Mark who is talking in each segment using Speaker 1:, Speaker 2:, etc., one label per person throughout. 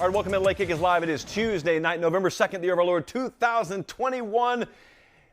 Speaker 1: All right, welcome in. Late Kick is live. It is Tuesday night, November 2nd, the year of our Lord, 2021.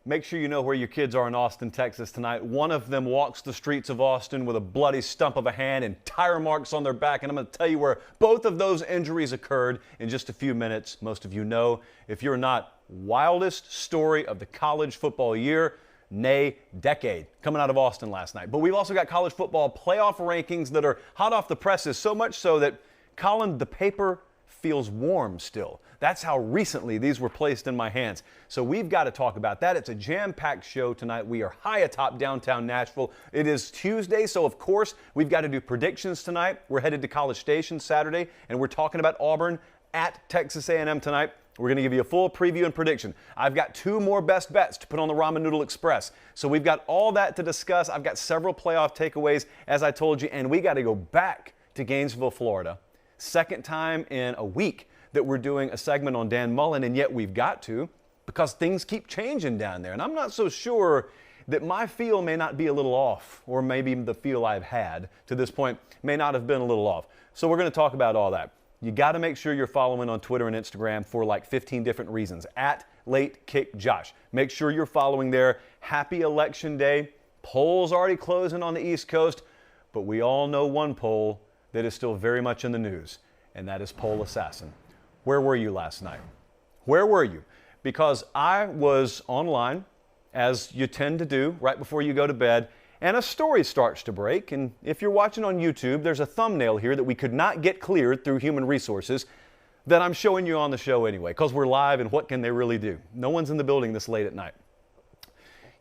Speaker 1: Make sure you know where your kids are in Austin, Texas tonight. One of them walks the streets of Austin with a bloody stump of a hand and tire marks on their back. And I'm going to tell you where both of those injuries occurred in just a few minutes. Most of you know. If you're not, wildest story of the college football year, nay, decade, coming out of Austin last night. But we've also got college football playoff rankings that are hot off the presses, so much so that, Colin, the paper feels warm still. That's how recently these were placed in my hands. So we've got to talk about that. It's a jam-packed show tonight. We are high atop downtown Nashville. It is Tuesday, so of course we've got to do predictions tonight. We're headed to College Station Saturday, and we're talking about Auburn at Texas A&M tonight. We're going to give you a full preview and prediction. I've got two more best bets to put on the Ramen Noodle Express. So we've got all that to discuss. I've got several playoff takeaways, as I told you, and we got to go back to Gainesville, Florida. Second time in a week that we're doing a segment on Dan Mullen, and yet we've got to, because things keep changing down there. And I'm not so sure that my feel may not be a little off, or maybe the feel I've had to this point may not have been a little off. So we're going to talk about all that. You got to make sure you're following on Twitter and Instagram for like 15 different reasons. At Late Kick Josh. Make sure you're following there. Happy Election Day. Polls already closing on the East Coast, but we all know one poll that is still very much in the news, and that is Poll Assassin. Where were you last night? Where were you? Because I was online, as you tend to do right before you go to bed, and a story starts to break. And if you're watching on YouTube, there's a thumbnail here that we could not get cleared through human resources that I'm showing you on the show anyway, because we're live, and what can they really do? No one's in the building this late at night.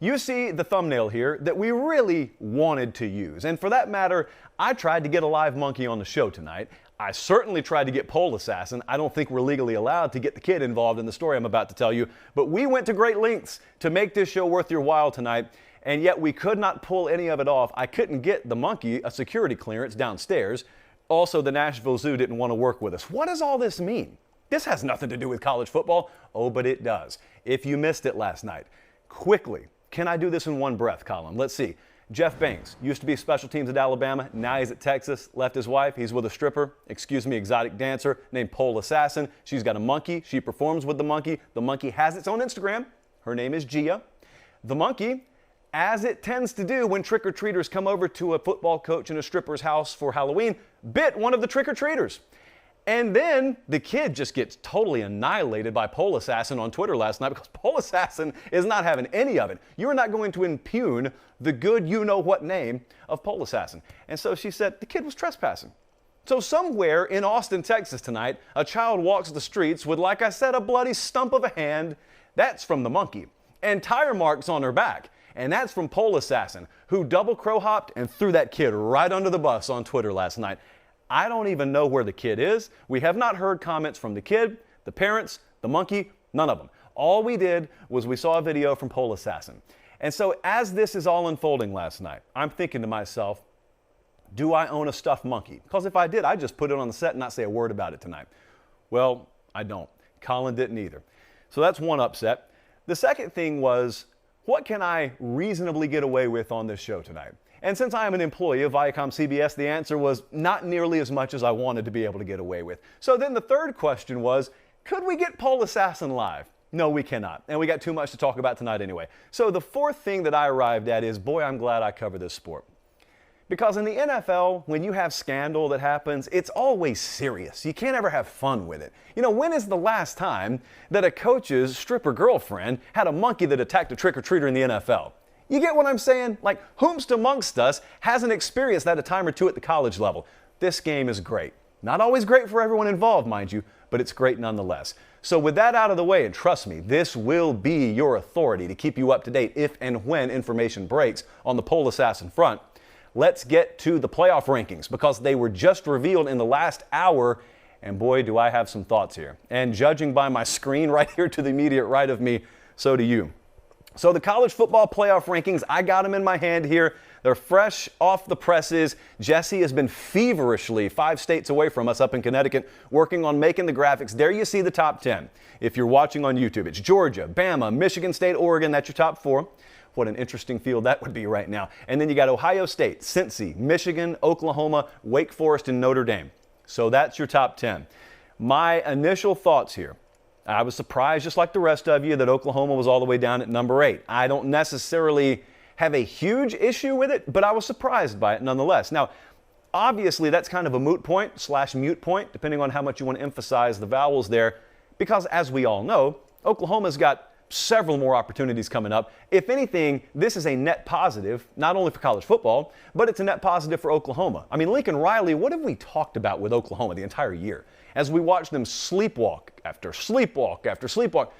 Speaker 1: You see the thumbnail here that we really wanted to use. And for that matter, I tried to get a live monkey on the show tonight. I certainly tried to get Poll Assassin. I don't think we're legally allowed to get the kid involved in the story I'm about to tell you. But we went to great lengths to make this show worth your while tonight. And yet we could not pull any of it off. I couldn't get the monkey a security clearance downstairs. Also, the Nashville Zoo didn't want to work with us. What does all this mean? This has nothing to do with college football. Oh, but it does. If you missed it last night, quickly, can I do this in one breath, Colin? Let's see. Jeff Banks used to be special teams at Alabama. Now he's at Texas. Left his wife. He's with a stripper, exotic dancer named Poll Assassin. She's got a monkey. She performs with the monkey. The monkey has its own Instagram. Her name is Gia. The monkey, as it tends to do when trick-or-treaters come over to a football coach in a stripper's house for Halloween, bit one of the trick-or-treaters. And then the kid just gets totally annihilated by Poll Assassin on Twitter last night, because Poll Assassin is not having any of it. You're not going to impugn the good you-know-what name of Poll Assassin. And so she said the kid was trespassing. So somewhere in Austin, Texas tonight, a child walks the streets with, like I said, a bloody stump of a hand. That's from the monkey. And tire marks on her back. And that's from Poll Assassin, who double crow-hopped and threw that kid right under the bus on Twitter last night. I don't even know where the kid is. We have not heard comments from the kid, the parents, the monkey, none of them. All we did was we saw a video from Poll Assassin. And so as this is all unfolding last night, I'm thinking to myself, do I own a stuffed monkey? Because if I did, I'd just put it on the set and not say a word about it tonight. Well, I don't. Colin didn't either. So that's one upset. The second thing was, what can I reasonably get away with on this show tonight? And since I am an employee of Viacom CBS, the answer was not nearly as much as I wanted to be able to get away with. So then the third question was, could we get Poll Assassin live? No, we cannot. And we got too much to talk about tonight anyway. So the fourth thing that I arrived at is, boy, I'm glad I cover this sport. Because in the NFL, when you have scandal that happens, it's always serious. You can't ever have fun with it. You know, when is the last time that a coach's stripper girlfriend had a monkey that attacked a trick-or-treater in the NFL? You get what I'm saying? Like, whomst amongst us hasn't experienced that a time or two at the college level? This game is great. Not always great for everyone involved, mind you, but it's great nonetheless. So with that out of the way, and trust me, this will be your authority to keep you up to date if and when information breaks on the Poll Assassin front, let's get to the playoff rankings, because they were just revealed in the last hour, and boy, do I have some thoughts here. And judging by my screen right here to the immediate right of me, so do you. So the college football playoff rankings, I got them in my hand here. They're fresh off the presses. Jesse has been feverishly 5 states away from us up in Connecticut working on making the graphics. There you see the top 10. If you're watching on YouTube, it's Georgia, Bama, Michigan State, Oregon. That's your top 4. What an interesting field that would be right now. And then you got Ohio State, Cincy, Michigan, Oklahoma, Wake Forest, and Notre Dame. So that's your top 10. My initial thoughts here, I was surprised, just like the rest of you, that Oklahoma was all the way down at number 8. I don't necessarily have a huge issue with it, but I was surprised by it nonetheless. Now, obviously, that's kind of a moot point / mute point, depending on how much you want to emphasize the vowels there, because as we all know, Oklahoma's got several more opportunities coming up. If anything, this is a net positive, not only for college football, but it's a net positive for Oklahoma. I mean, Lincoln Riley, what have we talked about with Oklahoma the entire year? As we watch them sleepwalk after sleepwalk after sleepwalk,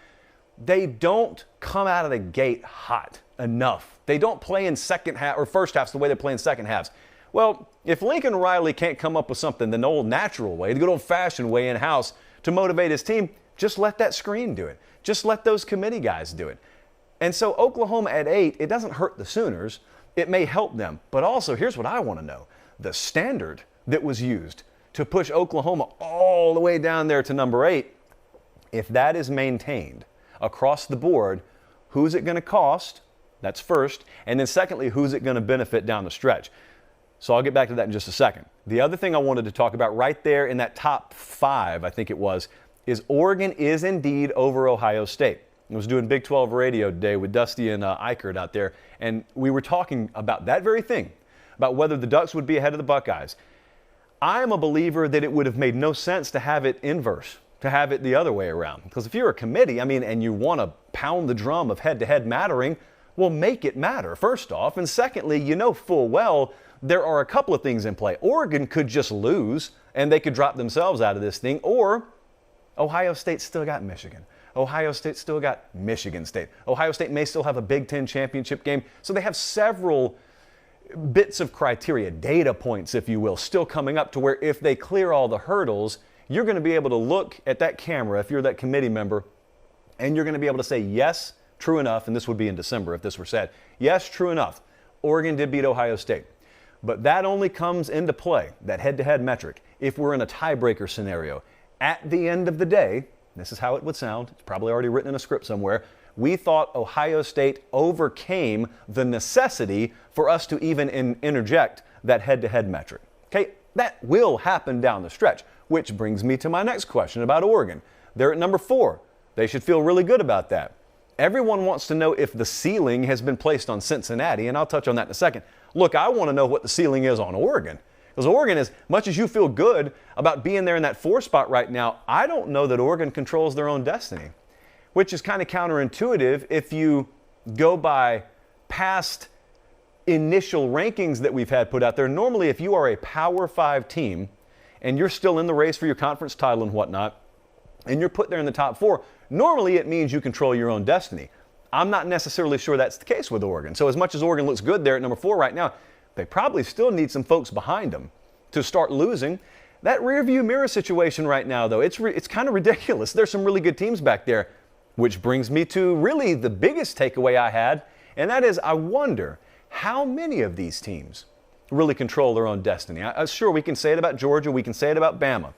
Speaker 1: they don't come out of the gate hot enough. They don't play in second half or first halves the way they play in second halves. Well, if Lincoln Riley can't come up with something the old natural way, the good old-fashioned way in-house to motivate his team, just let that screen do it. Just let those committee guys do it. And so Oklahoma at 8, it doesn't hurt the Sooners. It may help them. But also, here's what I want to know. The standard that was used to push Oklahoma all the way down there to number 8, if that is maintained across the board, who's it going to cost? That's first. And then secondly, who's it going to benefit down the stretch? So I'll get back to that in just a second. The other thing I wanted to talk about right there in that top 5, I think it was, is Oregon is indeed over Ohio State. I was doing Big 12 radio today with Dusty and Eichert out there, and we were talking about that very thing, about whether the Ducks would be ahead of the Buckeyes. I am a believer that it would have made no sense to have it inverse, to have it the other way around. Because if you're a committee, and you want to pound the drum of head-to-head mattering, well, make it matter, first off. And secondly, you know full well there are a couple of things in play. Oregon could just lose, and they could drop themselves out of this thing, or Ohio State still got Michigan. Ohio State still got Michigan State. Ohio State may still have a Big Ten championship game. So they have several bits of criteria, data points, if you will, still coming up to where if they clear all the hurdles, you're going to be able to look at that camera, if you're that committee member, and you're going to be able to say, yes, true enough, and this would be in December if this were said, yes, true enough, Oregon did beat Ohio State. But that only comes into play, that head-to-head metric, if we're in a tiebreaker scenario. At the end of the day, this is how it would sound, it's probably already written in a script somewhere, we thought Ohio State overcame the necessity for us to even interject that head-to-head metric. Okay, that will happen down the stretch, which brings me to my next question about Oregon. They're at number 4. They should feel really good about that. Everyone wants to know if the ceiling has been placed on Cincinnati, and I'll touch on that in a second. Look, I want to know what the ceiling is on Oregon. Because Oregon, as much as you feel good about being there in that 4 spot right now, I don't know that Oregon controls their own destiny, which is kind of counterintuitive if you go by past initial rankings that we've had put out there. Normally, if you are a Power 5 team and you're still in the race for your conference title and whatnot, and you're put there in the top 4, normally it means you control your own destiny. I'm not necessarily sure that's the case with Oregon. So as much as Oregon looks good there at number 4 right now, they probably still need some folks behind them to start losing. That rearview mirror situation right now, though, it's kind of ridiculous. There's some really good teams back there, which brings me to really the biggest takeaway I had, and that is I wonder how many of these teams really control their own destiny. Sure, we can say it about Georgia. We can say it about Bama.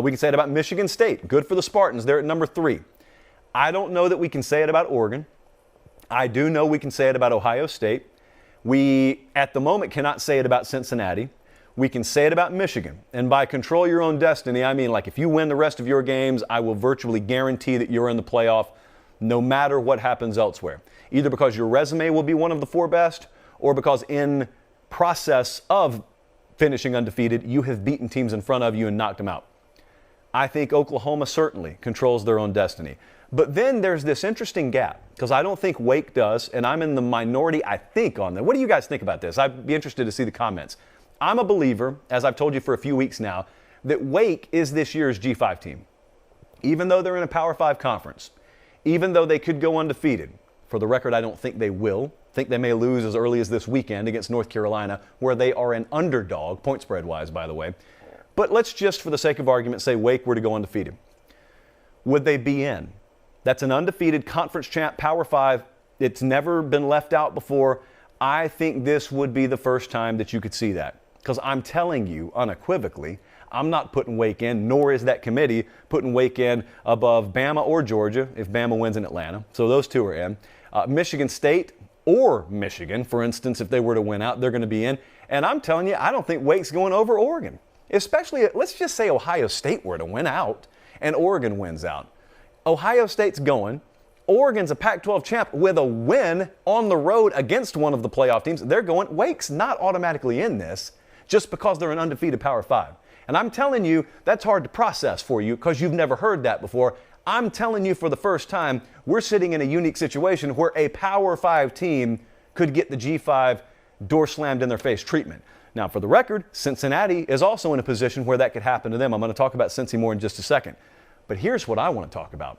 Speaker 1: We can say it about Michigan State. Good for the Spartans. They're at number 3. I don't know that we can say it about Oregon. I do know we can say it about Ohio State. We, at the moment, cannot say it about Cincinnati. We can say it about Michigan. And by control your own destiny, I mean like if you win the rest of your games, I will virtually guarantee that you're in the playoff no matter what happens elsewhere. Either because your resume will be one of the 4 best, or because in process of finishing undefeated, you have beaten teams in front of you and knocked them out. I think Oklahoma certainly controls their own destiny. But then there's this interesting gap, because I don't think Wake does, and I'm in the minority, I think, on that. What do you guys think about this? I'd be interested to see the comments. I'm a believer, as I've told you for a few weeks now, that Wake is this year's G5 team. Even though they're in a Power 5 conference, even though they could go undefeated. For the record, I don't think they will. I think they may lose as early as this weekend against North Carolina, where they are an underdog, point spread-wise, by the way. But let's just, for the sake of argument, say Wake were to go undefeated. Would they be in? That's an undefeated conference champ, Power 5. It's never been left out before. I think this would be the first time that you could see that. Because I'm telling you unequivocally, I'm not putting Wake in, nor is that committee putting Wake in above Bama or Georgia if Bama wins in Atlanta. So those 2 are in. Michigan State or Michigan, for instance, if they were to win out, they're going to be in. And I'm telling you, I don't think Wake's going over Oregon. Especially, let's just say Ohio State were to win out and Oregon wins out. Ohio State's going. Oregon's a Pac-12 champ with a win on the road against one of the playoff teams. They're going. Wake's not automatically in this just because they're an undefeated Power 5. And I'm telling you, that's hard to process for you because you've never heard that before. I'm telling you for the first time, we're sitting in a unique situation where a Power 5 team could get the G5 door slammed in their face treatment. Now, for the record, Cincinnati is also in a position where that could happen to them. I'm going to talk about Cincy more in just a second. But here's what I want to talk about.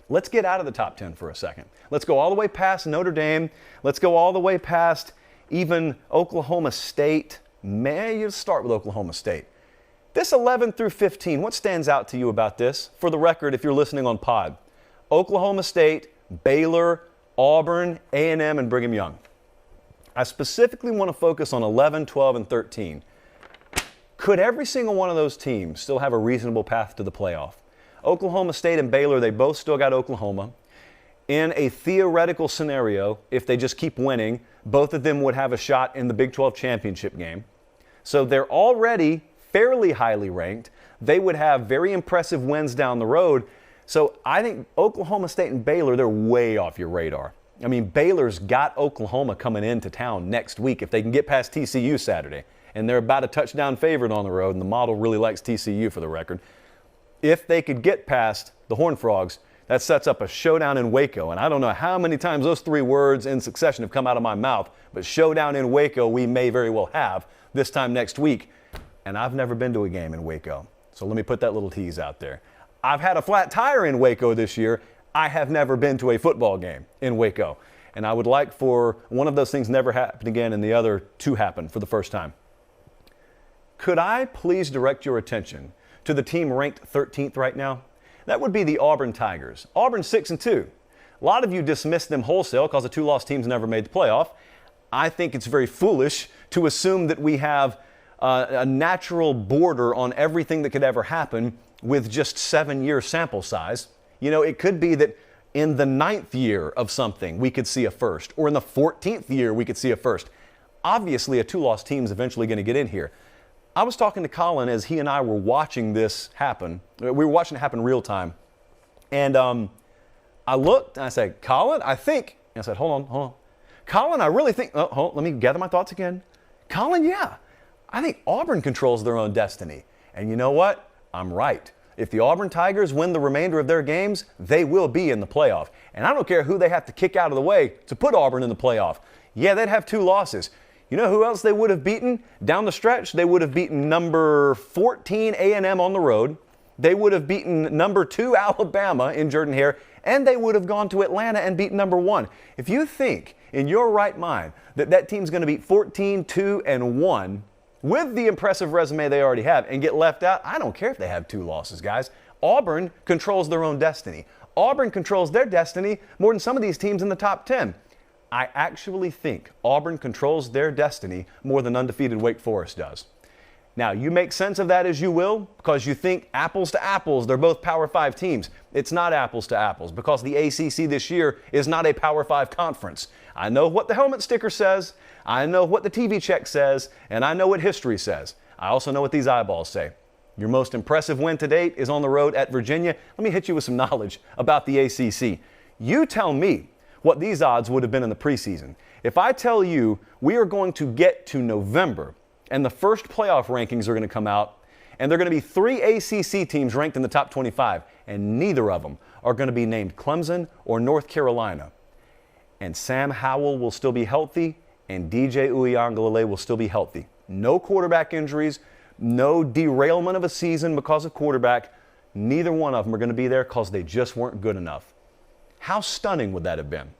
Speaker 1: Let's get out of the top 10 for a second. Let's go all the way past Notre Dame. Let's go all the way past even Oklahoma State. May you start with Oklahoma State. This 11 through 15, what stands out to you about this? For the record, if you're listening on pod, Oklahoma State, Baylor, Auburn, A&M, and Brigham Young. I specifically want to focus on 11, 12, and 13. Could every single one of those teams still have a reasonable path to the playoff? Oklahoma State and Baylor, they both still got Oklahoma. In a theoretical scenario, if they just keep winning, both of them would have a shot in the Big 12 championship game. So they're already fairly highly ranked. They would have very impressive wins down the road. So I think Oklahoma State and Baylor, they're way off your radar. I mean, Baylor's got Oklahoma coming into town next week if they can get past TCU Saturday. And they're about a touchdown favorite on the road, and the model really likes TCU for the record. If they could get past the Horned Frogs, that sets up a showdown in Waco. And I don't know how many times those three words in succession have come out of my mouth, but showdown in Waco we may very well have this time next week. And I've never been to a game in Waco. So let me put that little tease out there. I've had a flat tire in Waco this year. I have never been to a football game in Waco. And I would like for one of those things never happen again and the other to happen for the first time. Could I please direct your attention to the team ranked 13th right now? That would be the Auburn Tigers. Auburn 6-2. A lot of you dismissed them wholesale because the two-loss teams never made the playoff. I think it's very foolish to assume that we have a natural border on everything that could ever happen with just 7-year sample size. You know, it could be that in the 9th year of something we could see a first, or in the 14th year we could see a first. Obviously, a two-loss team is eventually going to get in here. I was talking to Colin as he and I were watching this happen. We were watching it happen real time. And I looked and I said, Colin, I think. And I said, hold on. Colin, I really think. Let me gather my thoughts again. Colin, yeah. I think Auburn controls their own destiny. And you know what? I'm right. If the Auburn Tigers win the remainder of their games, they will be in the playoff. And I don't care who they have to kick out of the way to put Auburn in the playoff. Yeah, they'd have 2 losses. You know who else they would have beaten? Down the stretch, they would have beaten number 14 A&M on the road. They would have beaten number 2 Alabama in Jordan-Hare, and they would have gone to Atlanta and beat number 1. If you think in your right mind that that team's going to beat 14, 2, and 1 with the impressive resume they already have and get left out, I don't care if they have 2 losses, guys. Auburn controls their own destiny. Auburn controls their destiny more than some of these teams in the top 10. I actually think Auburn controls their destiny more than undefeated Wake Forest does. Now, you make sense of that as you will because you think apples to apples, they're both Power 5 teams. It's not apples to apples because the ACC this year is not a Power 5 conference. I know what the helmet sticker says, I know what the TV check says, and I know what history says. I also know what these eyeballs say. Your most impressive win to date is on the road at Virginia. Let me hit you with some knowledge about the ACC. You tell me what these odds would have been in the preseason. If I tell you we are going to get to November and the first playoff rankings are going to come out and there are going to be 3 ACC teams ranked in the top 25 and neither of them are going to be named Clemson or North Carolina. And Sam Howell will still be healthy and DJ Uiagalelei will still be healthy. No quarterback injuries, no derailment of a season because of quarterback. Neither one of them are going to be there because they just weren't good enough. How stunning would that have been?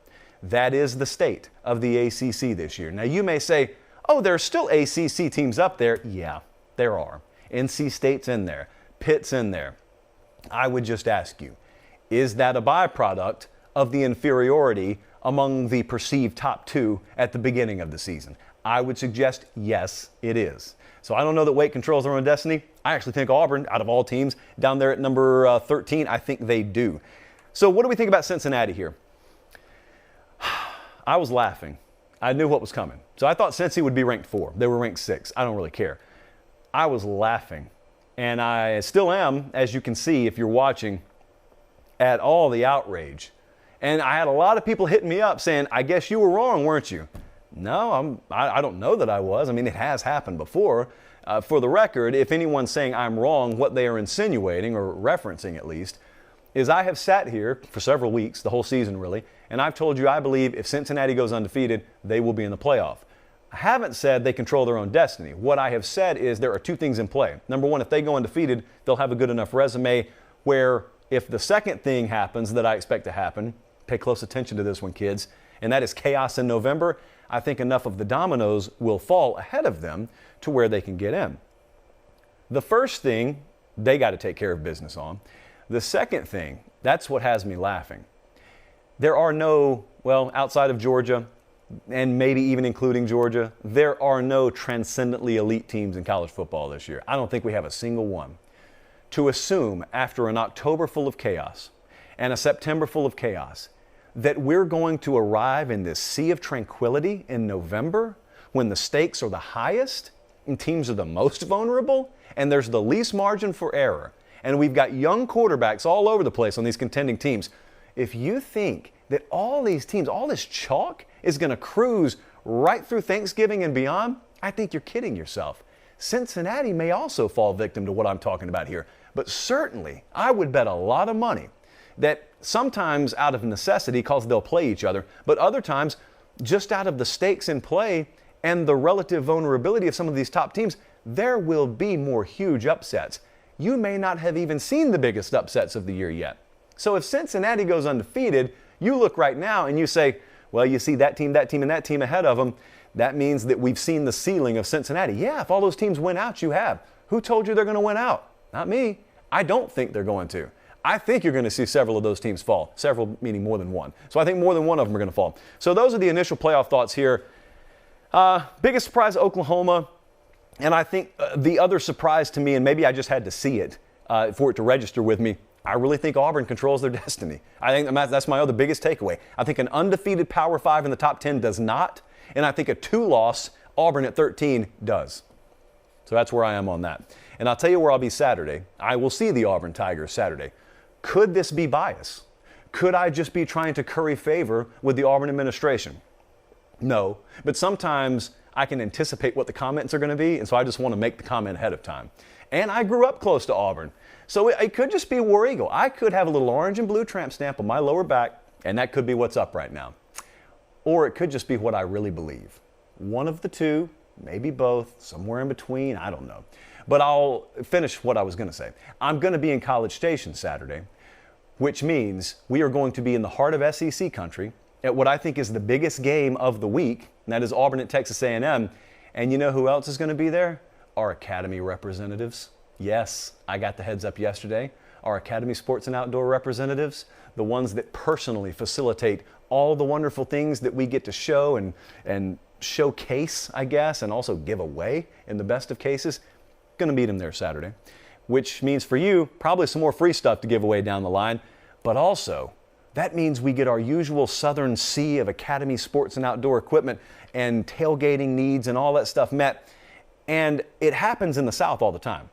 Speaker 1: That is the state of the ACC this year. Now you may say, oh, there are still ACC teams up there. Yeah, there are. NC State's in there. Pitt's in there. I would just ask you, is that a byproduct of the inferiority among the perceived top 2 at the beginning of the season? I would suggest yes, it is. So I don't know that Wake controls their own destiny. I actually think Auburn, out of all teams, down there at number 13, I think they do. So what do we think about Cincinnati here? I was laughing. I knew what was coming. So I thought Cincy would be ranked 4. They were ranked 6. I don't really care. I was laughing And I still am, as you can see if you're watching, at all the outrage. And I had a lot of people hitting me up saying, I guess you were wrong, weren't you? No, I don't know that I was. I mean, it has happened before. For the record, if anyone's saying I'm wrong, what they are insinuating, or referencing at least, is I have sat here for several weeks, the whole season really, and I've told you I believe if Cincinnati goes undefeated, they will be in the playoff. I haven't said they control their own destiny. What I have said is there are two things in play. Number one, if they go undefeated, they'll have a good enough resume where if the second thing happens that I expect to happen, pay close attention to this one, kids, and that is chaos in November, I think enough of the dominoes will fall ahead of them to where they can get in. The first thing, they got to take care of business on. The second thing, that's what has me laughing. There are no, well, outside of Georgia, and maybe even including Georgia, there are no transcendently elite teams in college football this year. I don't think we have a single one. To assume after an October full of chaos and a September full of chaos that we're going to arrive in this sea of tranquility in November when the stakes are the highest and teams are the most vulnerable and there's the least margin for error and we've got young quarterbacks all over the place on these contending teams. If you think that all these teams, all this chalk is going to cruise right through Thanksgiving and beyond, I think you're kidding yourself. Cincinnati may also fall victim to what I'm talking about here, but certainly I would bet a lot of money that sometimes out of necessity because they'll play each other, but other times just out of the stakes in play and the relative vulnerability of some of these top teams, there will be more huge upsets. You may not have even seen the biggest upsets of the year yet. So if Cincinnati goes undefeated, you look right now and you say, well, you see that team, and that team ahead of them. That means that we've seen the ceiling of Cincinnati. Yeah, if all those teams win out, you have. Who told you they're going to win out? Not me. I don't think they're going to. I think you're going to see several of those teams fall. Several meaning more than one. So I think more than one of them are going to fall. So those are the initial playoff thoughts here. Biggest surprise, Oklahoma. And I think the other surprise to me, and maybe I just had to see it for it to register with me, I really think Auburn controls their destiny. I think that's my other biggest takeaway. I think an undefeated Power 5 in the top 10 does not, and I think a 2-loss Auburn at 13 does. So that's where I am on that. And I'll tell you where I'll be Saturday. I will see the Auburn Tigers Saturday. Could this be bias? Could I just be trying to curry favor with the Auburn administration? No, but sometimes I can anticipate what the comments are going to be, and so I just want to make the comment ahead of time. And I grew up close to Auburn. So it could just be War Eagle. I could have a little orange and blue tramp stamp on my lower back, and that could be what's up right now. Or it could just be what I really believe. One of the two, maybe both, somewhere in between, I don't know. But I'll finish what I was going to say. I'm going to be in College Station Saturday, which means we are going to be in the heart of SEC country at what I think is the biggest game of the week, and that is Auburn at Texas A&M. And you know who else is going to be there? Our Academy representatives. Yes, I got the heads up yesterday. Our Academy Sports and Outdoor representatives, the ones that personally facilitate all the wonderful things that we get to show and showcase, I guess, and also give away in the best of cases, going to meet them there Saturday, which means for you, probably some more free stuff to give away down the line, but also that means we get our usual southern sea of Academy Sports and Outdoor equipment and tailgating needs and all that stuff met. And it happens in the South all the time.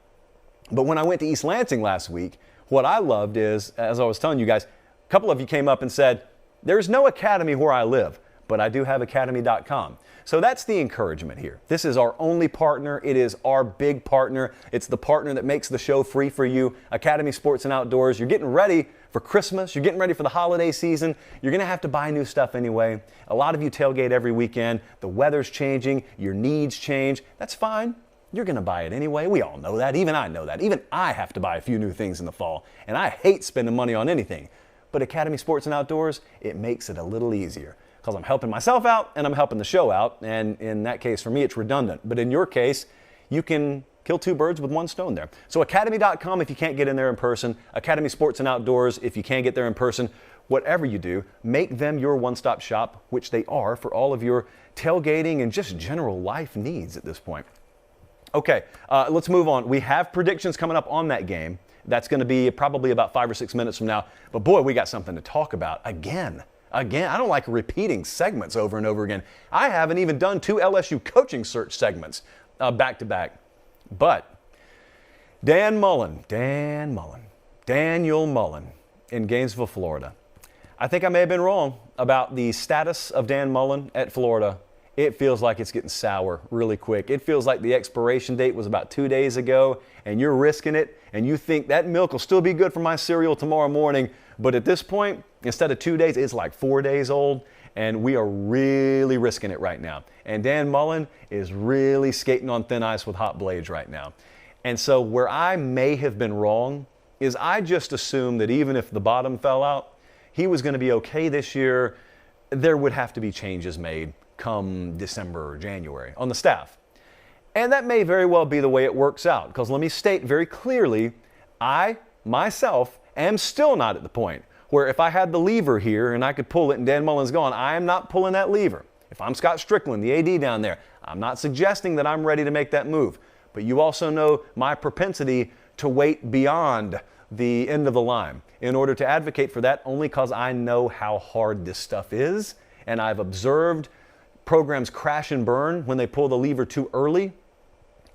Speaker 1: But when I went to East Lansing last week, what I loved is, as I was telling you guys, a couple of you came up and said, there's no Academy where I live, but I do have academy.com. So that's the encouragement here. This is our only partner. It is our big partner. It's the partner that makes the show free for you. Academy Sports and Outdoors. You're getting ready for Christmas. You're getting ready for the holiday season. You're going to have to buy new stuff anyway. A lot of you tailgate every weekend. The weather's changing. Your needs change. That's fine. You're going to buy it anyway. We all know that. Even I know that. Even I have to buy a few new things in the fall. And I hate spending money on anything. But Academy Sports and Outdoors, it makes it a little easier because I'm helping myself out and I'm helping the show out. And in that case, for me, it's redundant. But in your case, you can kill two birds with one stone there. So academy.com if you can't get in there in person. Academy Sports and Outdoors if you can't get there in person. Whatever you do, make them your one-stop shop, which they are for all of your tailgating and just general life needs at this point. Okay, let's move on. We have predictions coming up on that game. That's going to be probably about 5 or 6 minutes from now. But boy, we got something to talk about again. I don't like repeating segments over and over again. I haven't even done 2 LSU coaching search segments back to back. But Daniel Mullen in Gainesville, Florida. I think I may have been wrong about the status of Dan Mullen at Florida. It feels like it's getting sour really quick. It feels like the expiration date was about 2 days ago, and you're risking it, and you think that milk will still be good for my cereal tomorrow morning. But at this point, instead of 2 days, it's like 4 days old, and we are really risking it right now. And Dan Mullen is really skating on thin ice with hot blades right now. And so where I may have been wrong is I just assumed that even if the bottom fell out, he was going to be okay this year. There would have to be changes made come December or January on the staff. And that may very well be the way it works out, because let me state very clearly, I, myself, am still not at the point where if I had the lever here and I could pull it and Dan Mullen's gone, I am not pulling that lever. If I'm Scott Strickland, the AD down there, I'm not suggesting that I'm ready to make that move. But you also know my propensity to wait beyond the end of the line in order to advocate for that, only because I know how hard this stuff is, and I've observed programs crash and burn when they pull the lever too early,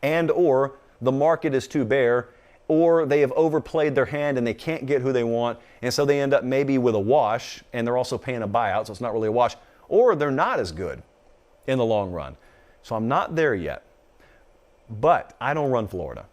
Speaker 1: and or the market is too bare, or they have overplayed their hand and they can't get who they want, and so they end up maybe with a wash, and they're also paying a buyout, so it's not really a wash, or they're not as good in the long run. So I'm not there yet, but I don't run Florida.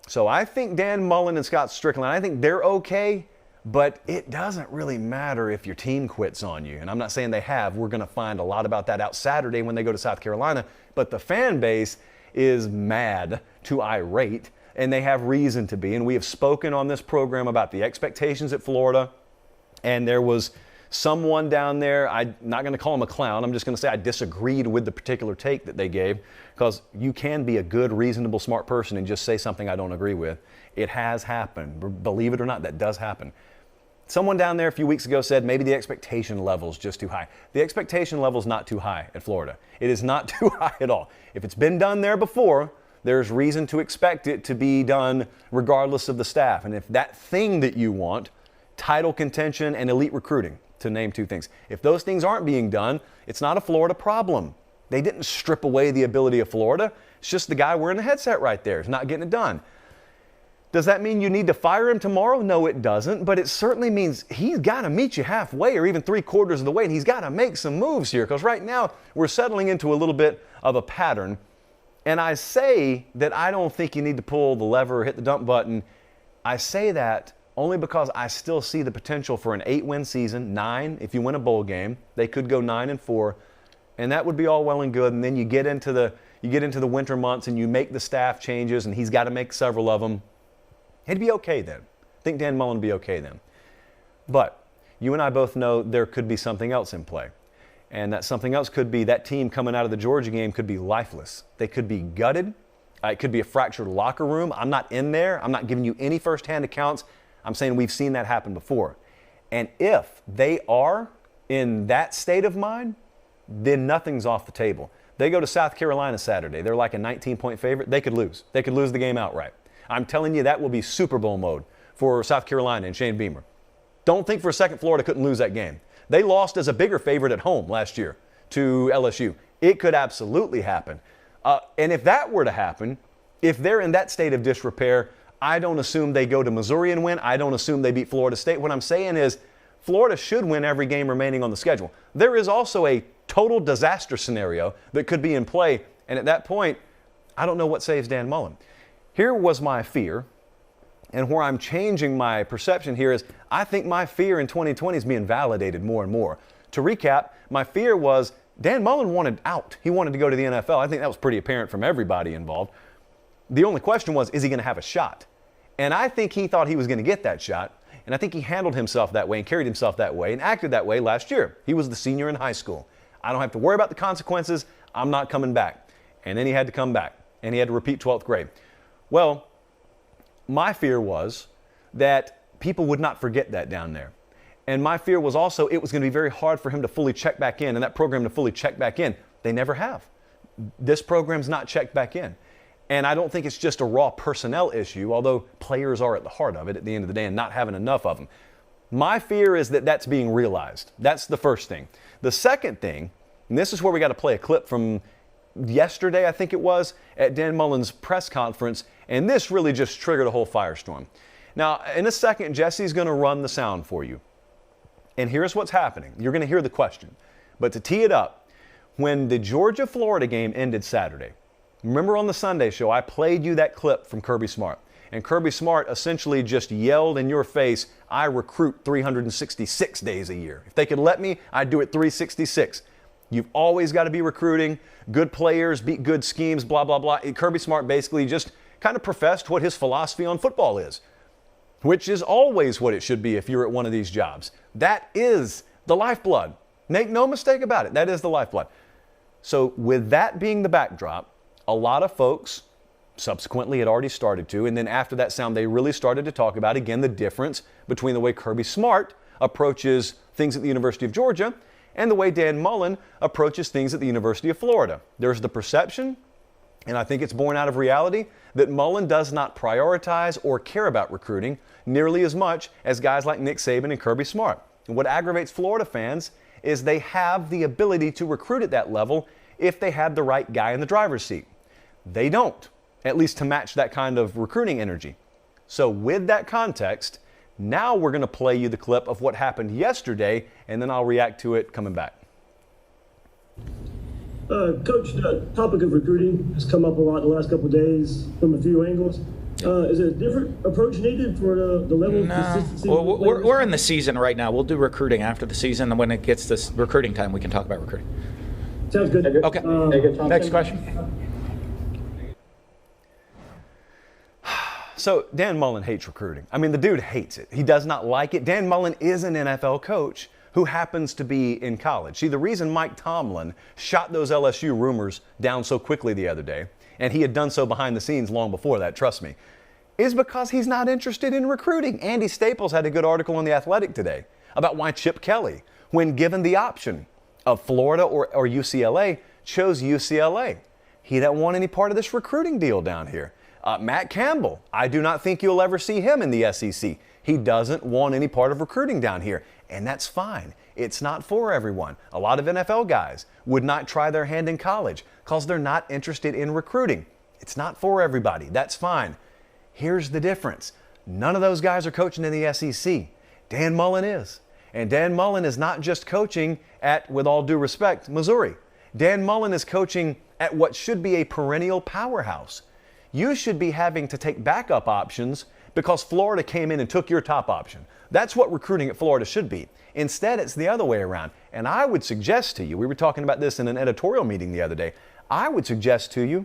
Speaker 1: So I think Dan Mullen and Scott Strickland, I think they're okay, but it doesn't really matter if your team quits on you. And I'm not saying they have. We're going to find a lot about that out Saturday when they go to South Carolina. But the fan base is mad to irate, and they have reason to be. And we have spoken on this program about the expectations at Florida. And there was someone down there, I'm not going to call him a clown, I'm just going to say I disagreed with the particular take that they gave, because you can be a good, reasonable, smart person and just say something I don't agree with. It has happened. Believe it or not, that does happen. Someone down there a few weeks ago said maybe the expectation level is just too high. The expectation level is not too high at Florida. It is not too high at all. If it's been done there before, there's reason to expect it to be done regardless of the staff. And if that thing that you want, title contention and elite recruiting, to name two things, if those things aren't being done, it's not a Florida problem. They didn't strip away the ability of Florida. It's just the guy wearing the headset right there is not getting it done. Does that mean you need to fire him tomorrow? No, it doesn't, but it certainly means he's got to meet you halfway or even 3/4 of the way, and he's got to make some moves here, because right now we're settling into a little bit of a pattern. And I say that I don't think you need to pull the lever or hit the dump button. I say that only because I still see the potential for an 8-win season, 9 if you win a bowl game. They could go 9-4, and that would be all well and good. And then you get into the winter months and you make the staff changes, and he's got to make several of them. He'd be okay then. I think Dan Mullen would be okay then. But you and I both know there could be something else in play. And that something else could be that team coming out of the Georgia game could be lifeless. They could be gutted. It could be a fractured locker room. I'm not in there. I'm not giving you any firsthand accounts. I'm saying we've seen that happen before. And if they are in that state of mind, then nothing's off the table. They go to South Carolina Saturday. They're like a 19-point favorite. They could lose. They could lose the game outright. I'm telling you, that will be Super Bowl mode for South Carolina and Shane Beamer. Don't think for a second Florida couldn't lose that game. They lost as a bigger favorite at home last year to LSU. It could absolutely happen. And if that were to happen, if they're in that state of disrepair, I don't assume they go to Missouri and win. I don't assume they beat Florida State. What I'm saying is Florida should win every game remaining on the schedule. There is also a total disaster scenario that could be in play. And at that point, I don't know what saves Dan Mullen. Here was my fear, and where I'm changing my perception here is I think my fear in 2020 is being validated more and more. To recap, my fear was Dan Mullen wanted out. He wanted to go to the NFL. I think that was pretty apparent from everybody involved. The only question was, is he going to have a shot? And I think he thought he was going to get that shot, and I think he handled himself that way and carried himself that way and acted that way last year. He was the senior in high school. I don't have to worry about the consequences. I'm not coming back. And then he had to come back, and he had to repeat 12th grade. Well, my fear was that people would not forget that down there. And my fear was also it was going to be very hard for him to fully check back in and that program to fully check back in. They never have. This program's not checked back in. And I don't think it's just a raw personnel issue, although players are at the heart of it at the end of the day and not having enough of them. My fear is that that's being realized. That's the first thing. The second thing, and this is where we got to play a clip from yesterday, I think it was, at Dan Mullen's press conference, And this really just triggered a whole firestorm. Now, in a second, Jesse's going to run the sound for you. And here's what's happening. You're going to hear the question. But to tee it up, when the Georgia-Florida game ended Saturday, remember on the Sunday show, I played you that clip from Kirby Smart. And Kirby Smart essentially just yelled in your face, I recruit 366 days a year. If they could let me, I'd do it 366. You've always got to be recruiting good players, beat good schemes, blah, blah, blah. Kirby Smart basically just kind of professed what his philosophy on football is, which is always what it should be if you're at one of these jobs. That is the lifeblood. Make no mistake about it. That is the lifeblood. So with that being the backdrop, a lot of folks subsequently had already started to, and then after that sound, they really started to talk about, again, the difference between the way Kirby Smart approaches things at the University of Georgia and the way Dan Mullen approaches things at the University of Florida. There's the perception, and I think it's born out of reality, that Mullen does not prioritize or care about recruiting nearly as much as guys like Nick Saban and Kirby Smart. And what aggravates Florida fans is they have the ability to recruit at that level if they had the right guy in the driver's seat. They don't, at least to match that kind of recruiting energy. So with that context, now we're going to play you the clip of what happened yesterday, and then I'll react to it coming back.
Speaker 2: Coach, the topic of recruiting has come up a lot the last couple of days from a few angles. Is a different approach needed for the level of consistency?
Speaker 3: Well, we're in the season right now. We'll do recruiting after the season, and when it gets this recruiting time, we can talk about recruiting.
Speaker 2: Sounds good.
Speaker 3: Okay. Next question.
Speaker 1: So Dan Mullen hates recruiting. I mean, the dude hates it. He does not like it. Dan Mullen is an NFL coach who happens to be in college. See, the reason Mike Tomlin shot those LSU rumors down so quickly the other day, and he had done so behind the scenes long before that, trust me, is because he's not interested in recruiting. Andy Staples had a good article on The Athletic today about why Chip Kelly, when given the option of Florida or UCLA, chose UCLA. He didn't want any part of this recruiting deal down here. Matt Campbell, I do not think you'll ever see him in the SEC. He doesn't want any part of recruiting down here, and that's fine. It's not for everyone. A lot of NFL guys would not try their hand in college because they're not interested in recruiting. It's not for everybody. That's fine. Here's the difference. None of those guys are coaching in the SEC. Dan Mullen is. And Dan Mullen is not just coaching at, with all due respect, Missouri. Dan Mullen is coaching at what should be a perennial powerhouse. You should be having to take backup options because Florida came in and took your top option. That's what recruiting at Florida should be. Instead, it's the other way around. And I would suggest to you, we were talking about this in an editorial meeting the other day, I would suggest to you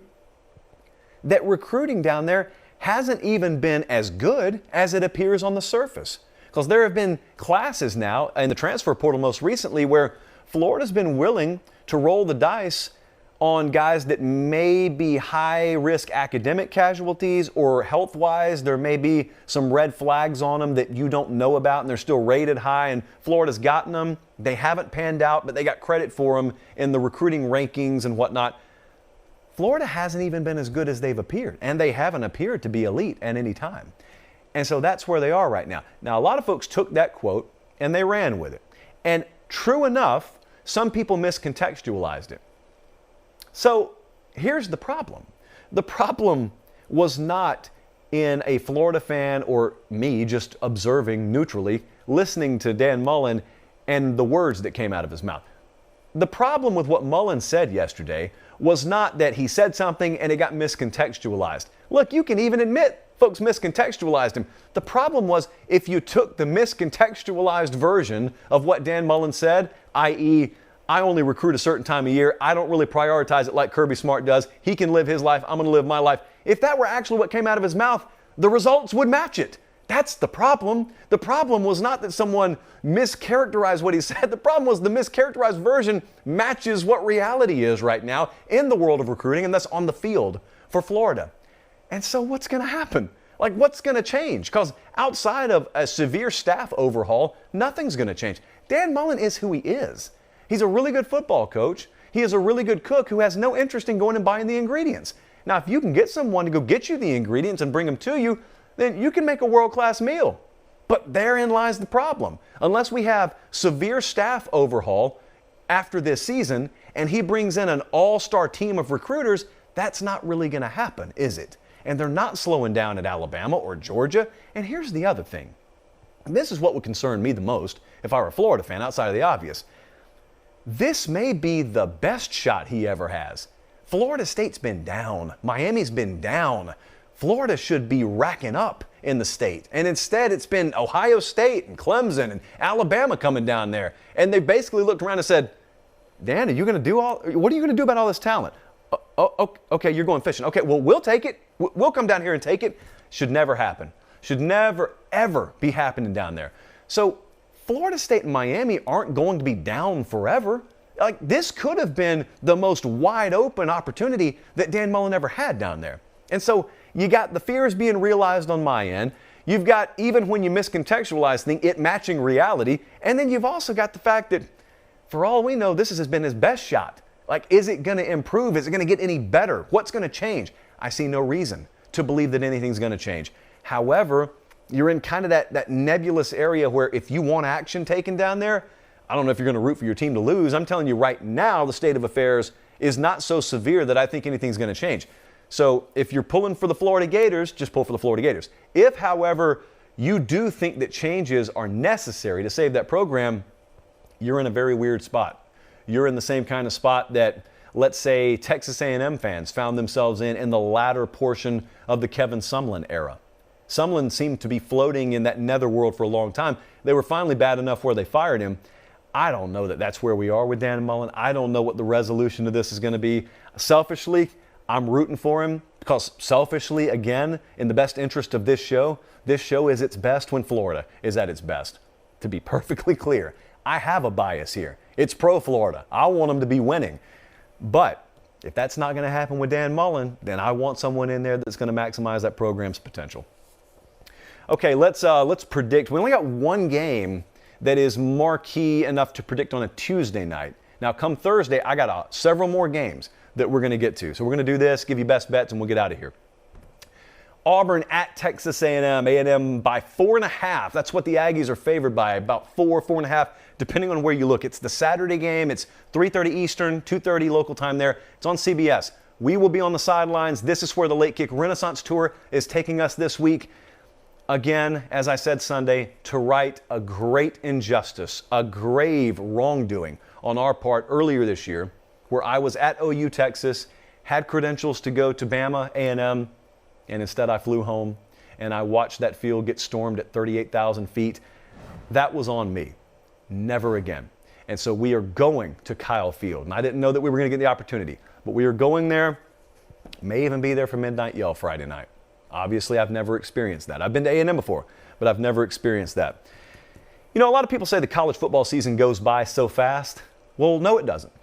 Speaker 1: that recruiting down there hasn't even been as good as it appears on the surface. Because there have been classes now, in the transfer portal most recently, where Florida's been willing to roll the dice on guys that may be high-risk academic casualties, or health-wise there may be some red flags on them that you don't know about and they're still rated high, and Florida's gotten them. They haven't panned out, but they got credit for them in the recruiting rankings and whatnot. Florida hasn't even been as good as they've appeared, and they haven't appeared to be elite at any time. And so that's where they are right now. Now, a lot of folks took that quote and they ran with it. And true enough, some people miscontextualized it. So here's the problem. The problem was not in a Florida fan or me just observing neutrally, listening to Dan Mullen and the words that came out of his mouth. The problem with what Mullen said yesterday was not that he said something and it got miscontextualized. Look, you can even admit folks miscontextualized him. The problem was if you took the miscontextualized version of what Dan Mullen said, i.e., I only recruit a certain time of year. I don't really prioritize it like Kirby Smart does. He can live his life. I'm going to live my life. If that were actually what came out of his mouth, the results would match it. That's the problem. The problem was not that someone mischaracterized what he said. The problem was the mischaracterized version matches what reality is right now in the world of recruiting, and that's on the field for Florida. And so what's going to happen? Like, what's going to change? Because outside of a severe staff overhaul, nothing's going to change. Dan Mullen is who he is. He's a really good football coach. He is a really good cook who has no interest in going and buying the ingredients. Now, if you can get someone to go get you the ingredients and bring them to you, then you can make a world-class meal. But therein lies the problem. Unless we have severe staff overhaul after this season and he brings in an all-star team of recruiters, that's not really going to happen, is it? and they're not slowing down at Alabama or Georgia. And here's the other thing. And this is what would concern me the most if I were a Florida fan, outside of the obvious. This may be the best shot he ever has. Florida State's been down. Miami's been down. Florida should be racking up in the state. And instead, it's been Ohio State and Clemson and Alabama coming down there. And they basically looked around and said, Dan, what are you going to do about all this talent? Okay, you're going fishing. Okay, well, we'll take it. We'll come down here and take it. Should never happen. Should never, ever be happening down there. So Florida State and Miami aren't going to be down forever. Like, this could have been the most wide open opportunity that Dan Mullen ever had down there. And so you got the fears being realized on my end. You've got, even when you miscontextualize things, it matching reality. And then you've also got the fact that, for all we know, this has been his best shot. Like, is it going to improve? Is it going to get any better? What's going to change? I see no reason to believe that anything's going to change. However, you're in kind of that nebulous area where if you want action taken down there, I don't know if you're going to root for your team to lose. I'm telling you right now, the state of affairs is not so severe that I think anything's going to change. So if you're pulling for the Florida Gators, just pull for the Florida Gators. If, however, you do think that changes are necessary to save that program, you're in a very weird spot. You're in the same kind of spot that, let's say, Texas A&M fans found themselves in the latter portion of the Kevin Sumlin era. Sumlin seemed to be floating in that netherworld for a long time. They were finally bad enough where they fired him. I don't know that that's where we are with Dan Mullen. I don't know what the resolution to this is going to be. Selfishly, I'm rooting for him because selfishly, again, in the best interest of this show is its best when Florida is at its best. To be perfectly clear, I have a bias here. It's pro-Florida. I want them to be winning. But if that's not going to happen with Dan Mullen, then I want someone in there that's going to maximize that program's potential. Okay, let's predict. We only got one game that is marquee enough to predict on a Tuesday night. Now, come Thursday, I got several more games that we're going to get to. So we're going to do this, give you best bets, and we'll get out of here. Auburn at Texas A&M. A&M by 4.5. That's what the Aggies are favored by, about 4.5, depending on where you look. It's the Saturday game. It's 3:30 Eastern, 2:30 local time there. It's on CBS. We will be on the sidelines. This is where the Late Kick Renaissance Tour is taking us this week. Again, as I said Sunday, to right a great injustice, a grave wrongdoing on our part earlier this year, where I was at OU, Texas, had credentials to go to Bama, A&M, and instead I flew home and I watched that field get stormed at 38,000 feet. That was on me. Never again. And so we are going to Kyle Field. And I didn't know that we were going to get the opportunity, but we are going there. May even be there for Midnight Yell Friday night. Obviously, I've never experienced that. I've been to A&M before, but I've never experienced that. You know, a lot of people say the college football season goes by so fast. Well, no, it doesn't.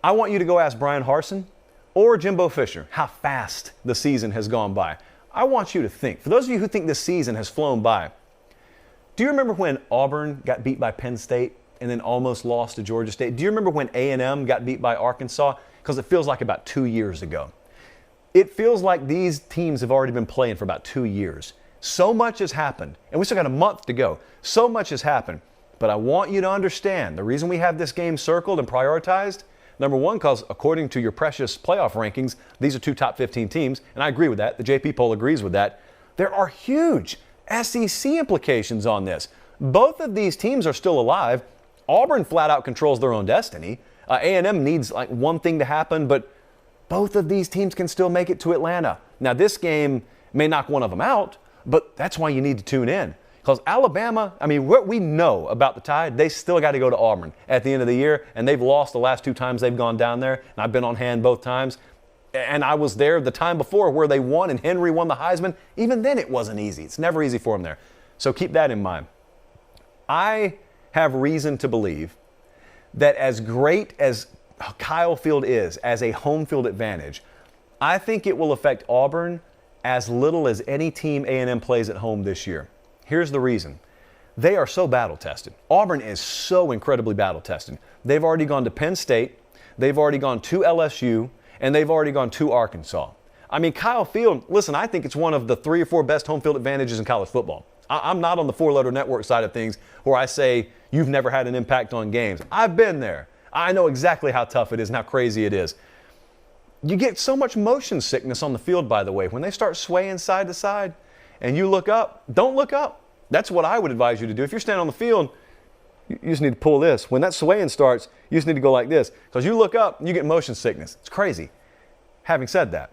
Speaker 1: I want you to go ask Brian Harsin or Jimbo Fisher how fast the season has gone by. I want you to think. For those of you who think this season has flown by, do you remember when Auburn got beat by Penn State and then almost lost to Georgia State? Do you remember when A&M got beat by Arkansas? Because it feels like about 2 years ago. It feels like these teams have already been playing for about 2 years. So much has happened, and we still got a month to go. So much has happened. But I want you to understand the reason we have this game circled and prioritized, number one, because according to your precious playoff rankings, these are two top 15 teams, and I agree with that. The JP poll agrees with that. There are huge SEC implications on this. Both of these teams are still alive. Auburn flat out controls their own destiny. A&M needs like one thing to happen, but both of these teams can still make it to Atlanta. Now, this game may knock one of them out, but that's why you need to tune in. Because Alabama, I mean, what we know about the Tide, they still got to go to Auburn at the end of the year, and they've lost the last 2 times they've gone down there, and I've been on hand both times. And I was there the time before where they won and Henry won the Heisman. Even then, it wasn't easy. It's never easy for them there. So keep that in mind. I have reason to believe that as great as Kyle Field is as a home field advantage, I think it will affect Auburn as little as any team A&M plays at home this year. Here's the reason. They are so battle-tested. Auburn is so incredibly battle-tested. They've already gone to Penn State, they've already gone to LSU, and they've already gone to Arkansas. I mean, Kyle Field, listen, I think it's one of the 3 or 4 best home field advantages in college football. I'm not on the 4-letter network side of things where I say you've never had an impact on games. I've been there. I know exactly how tough it is and how crazy it is. You get so much motion sickness on the field, by the way. When they start swaying side to side and you look up, don't look up. That's what I would advise you to do. If you're standing on the field, you just need to pull this. When that swaying starts, you just need to go like this. Because you look up, you get motion sickness. It's crazy. Having said that,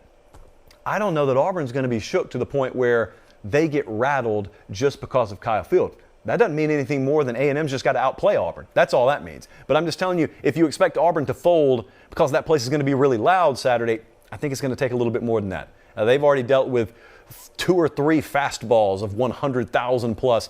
Speaker 1: I don't know that Auburn's going to be shook to the point where they get rattled just because of Kyle Field. That doesn't mean anything more than A&M's just got to outplay Auburn. That's all that means. But I'm just telling you, if you expect Auburn to fold because that place is going to be really loud Saturday, I think it's going to take a little bit more than that. They've already dealt with 2 or 3 fastballs of 100,000 plus.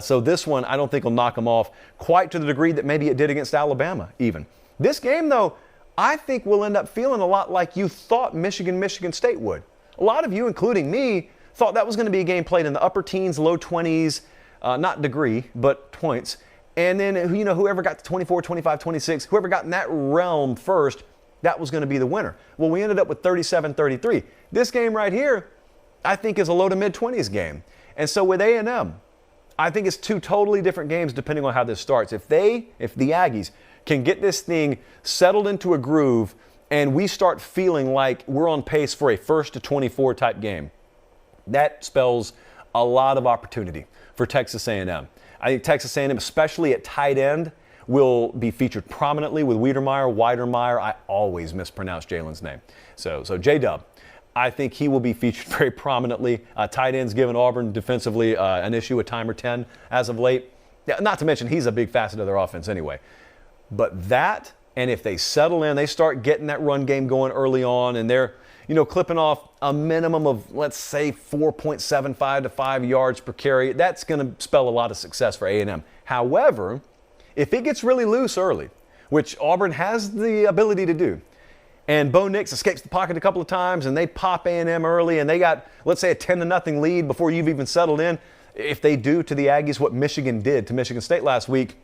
Speaker 1: So this one I don't think will knock them off quite to the degree that maybe it did against Alabama even. This game, though, I think will end up feeling a lot like you thought Michigan State would. A lot of you, including me, thought that was going to be a game played in the upper teens, low 20s, not degree, but points. And then, whoever got to 24, 25, 26, whoever got in that realm first, that was going to be the winner. Well, we ended up with 37-33. This game right here, I think, is a low to mid-20s game. And so with A&M, I think it's 2 totally different games depending on how this starts. If the Aggies can get this thing settled into a groove and we start feeling like we're on pace for a 1st to 24 type game, that spells a lot of opportunity for Texas A&M. I think Texas A&M, especially at tight end, will be featured prominently with Weidermeyer. I always mispronounce Jalen's name. So J-Dub, I think he will be featured very prominently. Tight ends given Auburn defensively an issue, a time or 10 as of late. Yeah, not to mention he's a big facet of their offense anyway. But that, and if they settle in, they start getting that run game going early on, and they're clipping off a minimum of, let's say, 4.75 to 5 yards per carry, that's going to spell a lot of success for A&M. However, if it gets really loose early, which Auburn has the ability to do, and Bo Nix escapes the pocket a couple of times and they pop A&M early and they got, let's say, a 10-0 lead before you've even settled in, if they do to the Aggies what Michigan did to Michigan State last week,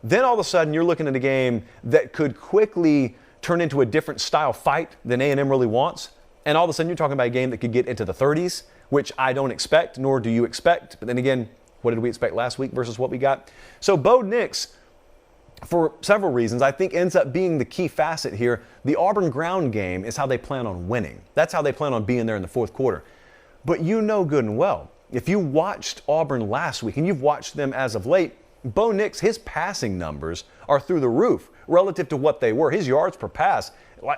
Speaker 1: then all of a sudden you're looking at a game that could quickly turn into a different style fight than A&M really wants. And all of a sudden you're talking about a game that could get into the 30s, which I don't expect, nor do you expect. But then again, what did we expect last week versus what we got? So Bo Nix, for several reasons, I think ends up being the key facet here. The Auburn ground game is how they plan on winning. That's how they plan on being there in the fourth quarter. But you know good and well, if you watched Auburn last week and you've watched them as of late, Bo Nix, his passing numbers are through the roof relative to what they were. His yards per pass,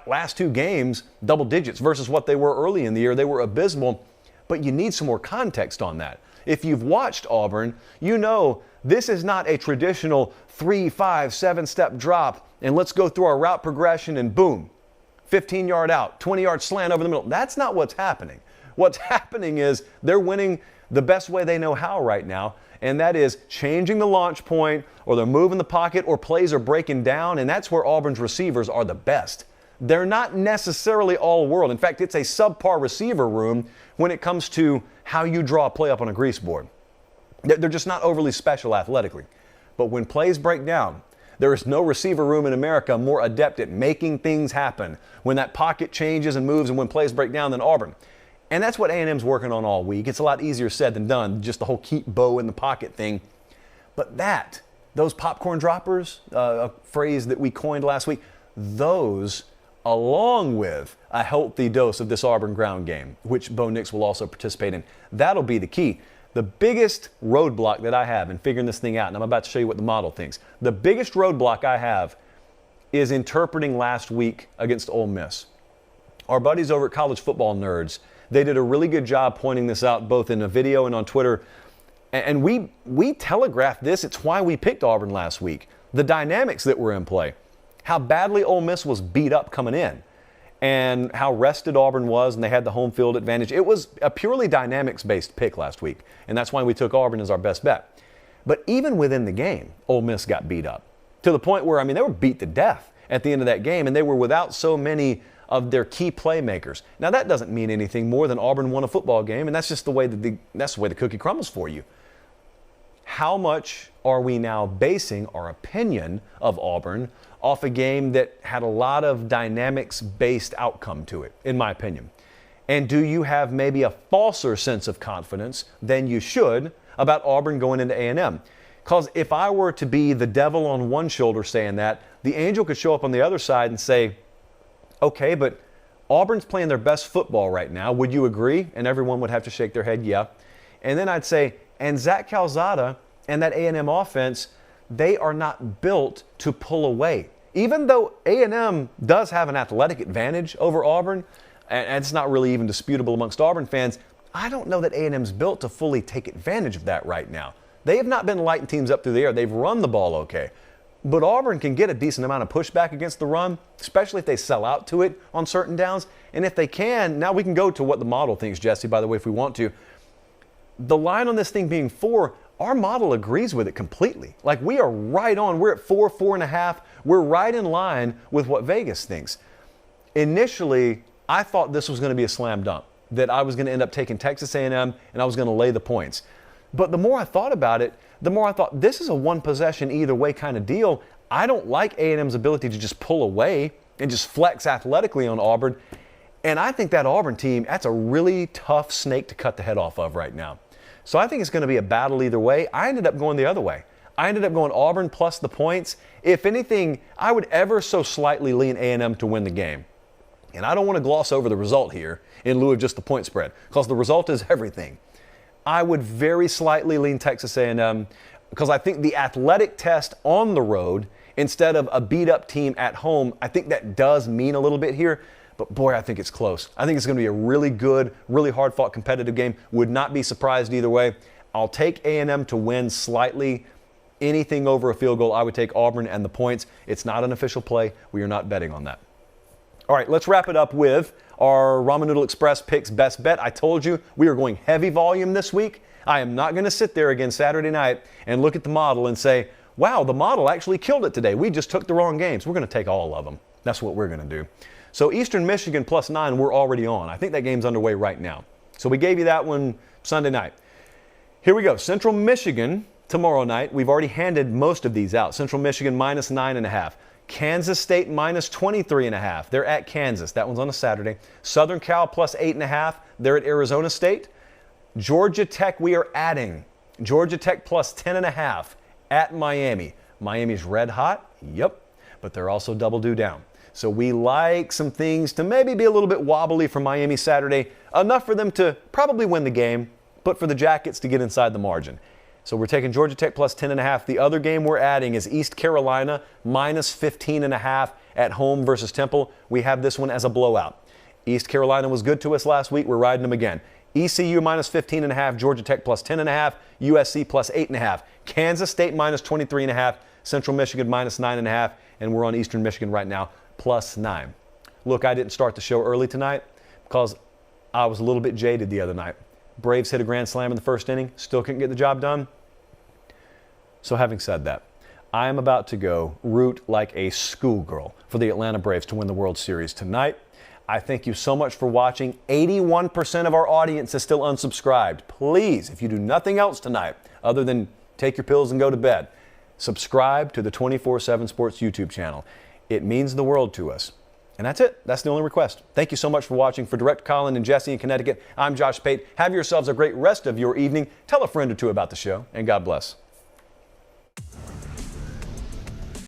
Speaker 1: last 2 games, double digits versus what they were early in the year. They were abysmal, but you need some more context on that. If you've watched Auburn, you know this is not a traditional 3, 5, 7-step drop and let's go through our route progression and boom, 15-yard out, 20-yard slant over the middle. That's not what's happening. What's happening is they're winning the best way they know how right now, and that is changing the launch point, or they're moving the pocket, or plays are breaking down, and that's where Auburn's receivers are the best. They're not necessarily all world. In fact, it's a subpar receiver room when it comes to how you draw a play up on a grease board. They're just not overly special athletically. But when plays break down, there is no receiver room in America more adept at making things happen when that pocket changes and moves and when plays break down than Auburn. And that's what A&M's working on all week. It's a lot easier said than done, just the whole keep Bo in the pocket thing. But those popcorn droppers, a phrase that we coined last week, those, along with a healthy dose of this Auburn ground game, which Bo Nix will also participate in, that'll be the key. The biggest roadblock that I have in figuring this thing out, and I'm about to show you what the model thinks, the biggest roadblock I have is interpreting last week against Ole Miss. Our buddies over at College Football Nerds, they did a really good job pointing this out both in a video and on Twitter. And we telegraphed this. It's why we picked Auburn last week. The dynamics that were in play. How badly Ole Miss was beat up coming in. And how rested Auburn was, and they had the home field advantage. It was a purely dynamics-based pick last week. And that's why we took Auburn as our best bet. But even within the game, Ole Miss got beat up. To the point where, they were beat to death at the end of that game. And they were without so many of their key playmakers. Now that doesn't mean anything more than Auburn won a football game, and that's just the way the cookie crumbles for you. How much are we now basing our opinion of Auburn off a game that had a lot of dynamics-based outcome to it, in my opinion? And do you have maybe a falser sense of confidence than you should about Auburn going into A&M? Because if I were to be the devil on one shoulder saying that, the angel could show up on the other side and say, okay, but Auburn's playing their best football right now. Would you agree? And everyone would have to shake their head, yeah. And then I'd say, and Zach Calzada and that A&M offense, they are not built to pull away. Even though A&M does have an athletic advantage over Auburn, and it's not really even disputable amongst Auburn fans, I don't know that A&M's built to fully take advantage of that right now. They have not been lighting teams up through the air. They've run the ball okay. But Auburn can get a decent amount of pushback against the run, especially if they sell out to it on certain downs. And if they can, now we can go to what the model thinks, Jesse, by the way, if we want to. The line on this thing being 4, our model agrees with it completely. Like, we are right on. We're at 4, 4.5. We're right in line with what Vegas thinks. Initially, I thought this was going to be a slam dunk, that I was going to end up taking Texas A&M and I was going to lay the points. But the more I thought about it, the more I thought this is a one possession either way kind of deal. I don't like A&M's ability to just pull away and just flex athletically on Auburn. And I think that Auburn team, that's a really tough snake to cut the head off of right now. So I think it's going to be a battle either way. I ended up going the other way. I ended up going Auburn plus the points. If anything, I would ever so slightly lean A&M to win the game. And I don't want to gloss over the result here in lieu of just the point spread, because the result is everything. I would very slightly lean Texas A&M because I think the athletic test on the road instead of a beat-up team at home, I think that does mean a little bit here. But, boy, I think it's close. I think it's going to be a really good, really hard-fought competitive game. Would not be surprised either way. I'll take A&M to win slightly. Anything over a field goal, I would take Auburn and the points. It's not an official play. We are not betting on that. All right, let's wrap it up with our Ramen Noodle Express picks best bet. I told you we are going heavy volume this week. I am not going to sit there again Saturday night and look at the model and say, wow, the model actually killed it today. We just took the wrong games. We're going to take all of them. That's what we're going to do. So Eastern Michigan plus 9, we're already on. I think that game's underway right now. So we gave you that one Sunday night. Here we go. Central Michigan tomorrow night. We've already handed most of these out. Central Michigan minus 9.5. Kansas State minus 23.5. They're at Kansas. That one's on a Saturday. Southern Cal plus 8.5. They're at Arizona State. Georgia Tech, we are adding. Georgia Tech plus 10.5 at Miami. Miami's red hot. Yep. But they're also double due down. So we like some things to maybe be a little bit wobbly for Miami Saturday. Enough for them to probably win the game, but for the Jackets to get inside the margin. So we're taking Georgia Tech plus 10.5. The other game we're adding is East Carolina minus 15.5 at home versus Temple. We have this one as a blowout. East Carolina was good to us last week. We're riding them again. ECU minus 15.5, Georgia Tech plus 10.5, USC plus 8.5, Kansas State minus 23.5, Central Michigan minus 9.5, and we're on Eastern Michigan right now plus 9. Look, I didn't start the show early tonight because I was a little bit jaded the other night. Braves hit a grand slam in the first inning, still couldn't get the job done. So having said that, I am about to go root like a schoolgirl for the Atlanta Braves to win the World Series tonight. I thank you so much for watching. 81% of our audience is still unsubscribed. Please, if you do nothing else tonight other than take your pills and go to bed, subscribe to the 24/7 Sports YouTube channel. It means the world to us. And that's it. That's the only request. Thank you so much for watching. For Director Colin and Jesse in Connecticut, I'm Josh Pate. Have yourselves a great rest of your evening. Tell a friend or two about the show, and God bless.